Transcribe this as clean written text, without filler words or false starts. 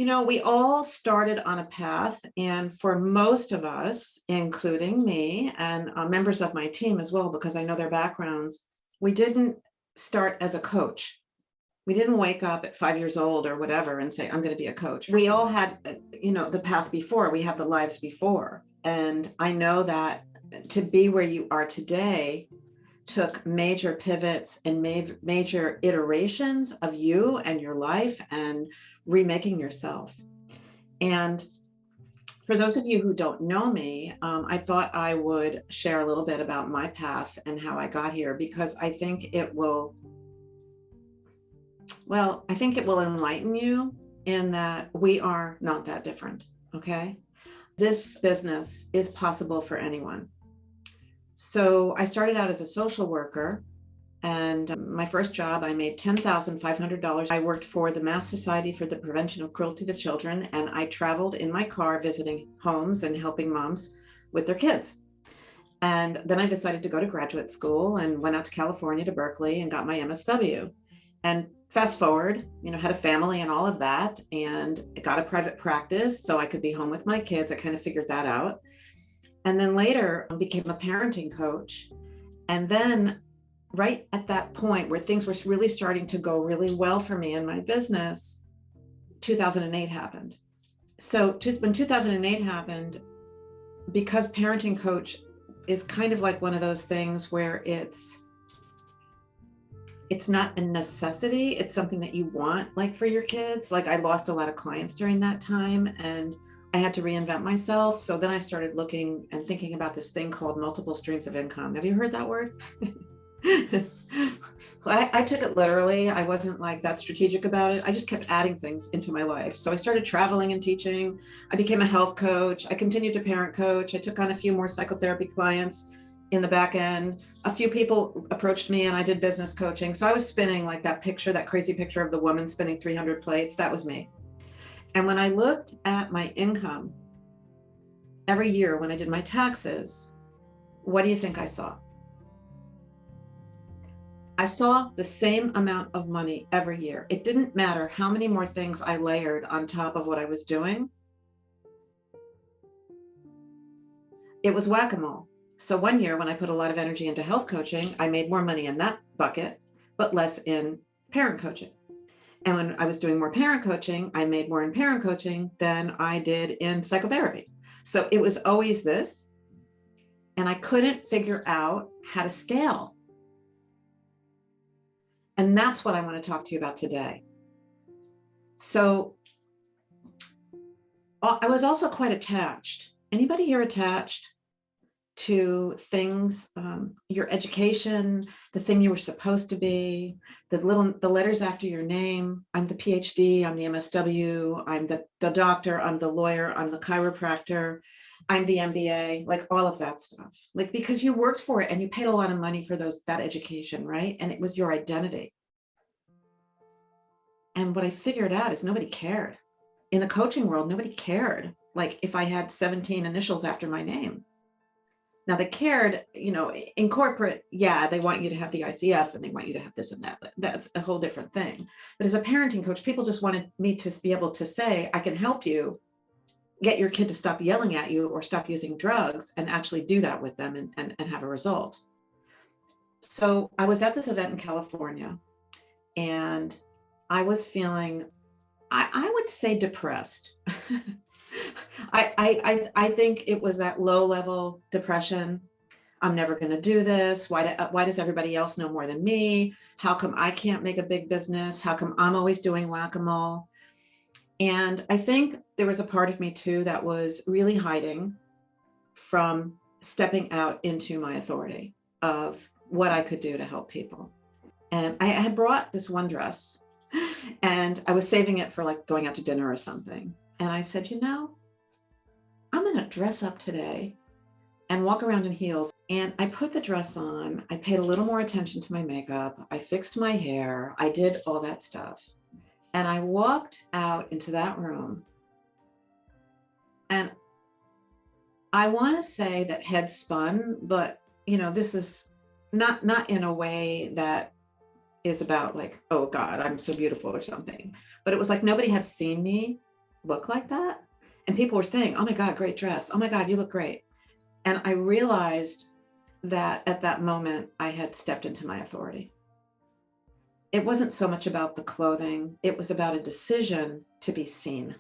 We all started on a path, and for most of us, including me and members of my team as well, because I know their backgrounds, we didn't start as a coach. We didn't wake up at 5 years old or whatever and say, I'm going to be a coach. We all had, the path before, we have the lives before. And I know that to be where you are today took major pivots and major iterations of you and your life and remaking yourself. And for those of you who don't know me, I thought I would share a little bit about my path and how I got here, because I think it will enlighten you in that we are not that different, okay? This business is possible for anyone. So I started out as a social worker, and my first job, I made $10,500. I worked for the Mass Society for the Prevention of Cruelty to Children, and I traveled in my car visiting homes and helping moms with their kids. And then I decided to go to graduate school and went out to California to Berkeley and got my MSW. And fast forward, had a family and all of that, and got a private practice so I could be home with my kids. I kind of figured that out. And then later I became a parenting coach. And then right at that point where things were really starting to go really well for me in my business, 2008 happened. So when 2008 happened, because parenting coach is kind of like one of those things where it's not a necessity, it's something that you want, like for your kids. Like I lost a lot of clients during that time and I had to reinvent myself. So then I started looking and thinking about this thing called multiple streams of income. Have you heard that word? I took it literally. I wasn't like that strategic about it. I just kept adding things into my life. So I started traveling and teaching. I became a health coach. I continued to parent coach. I took on a few more psychotherapy clients in the back end. A few people approached me and I did business coaching. So I was spinning like that crazy picture of the woman spinning 300 plates. That was me. And when I looked at my income every year when I did my taxes, what do you think I saw? I saw the same amount of money every year. It didn't matter how many more things I layered on top of what I was doing. It was whack-a-mole. So one year when I put a lot of energy into health coaching, I made more money in that bucket, but less in parent coaching. And when I was doing more parent coaching, I made more in parent coaching than I did in psychotherapy. So it was always this, and I couldn't figure out how to scale. And that's what I want to talk to you about today. So I was also quite attached. Anybody here attached to things, your education, the thing you were supposed to be, the letters after your name? I'm the PhD, I'm the MSW, I'm the doctor, I'm the lawyer, I'm the chiropractor, I'm the MBA, like all of that stuff. Like, because you worked for it and you paid a lot of money for that education, right? And it was your identity. And what I figured out is nobody cared. In the coaching world, nobody cared. Like if I had 17 initials after my name. Now they cared, in corporate, yeah, they want you to have the ICF and they want you to have this and that. That's a whole different thing. But as a parenting coach, people just wanted me to be able to say, I can help you get your kid to stop yelling at you or stop using drugs, and actually do that with them and have a result. So I was at this event in California and I was feeling, I would say, depressed. I think it was that low level depression. I'm never going to do this. Why does everybody else know more than me? How come I can't make a big business? How come I'm always doing whack-a-mole? And I think there was a part of me too that was really hiding from stepping out into my authority of what I could do to help people. And I had brought this one dress and I was saving it for like going out to dinner or something. And I said, I'm going to dress up today and walk around in heels. And I put the dress on. I paid a little more attention to my makeup. I fixed my hair. I did all that stuff. And I walked out into that room. And I want to say that head spun, but this is not in a way that is about like, oh God, I'm so beautiful or something. But it was like nobody had seen me look like that. And people were saying, oh my God, great dress. Oh my God, you look great. And I realized that at that moment, I had stepped into my authority. It wasn't so much about the clothing, it was about a decision to be seen.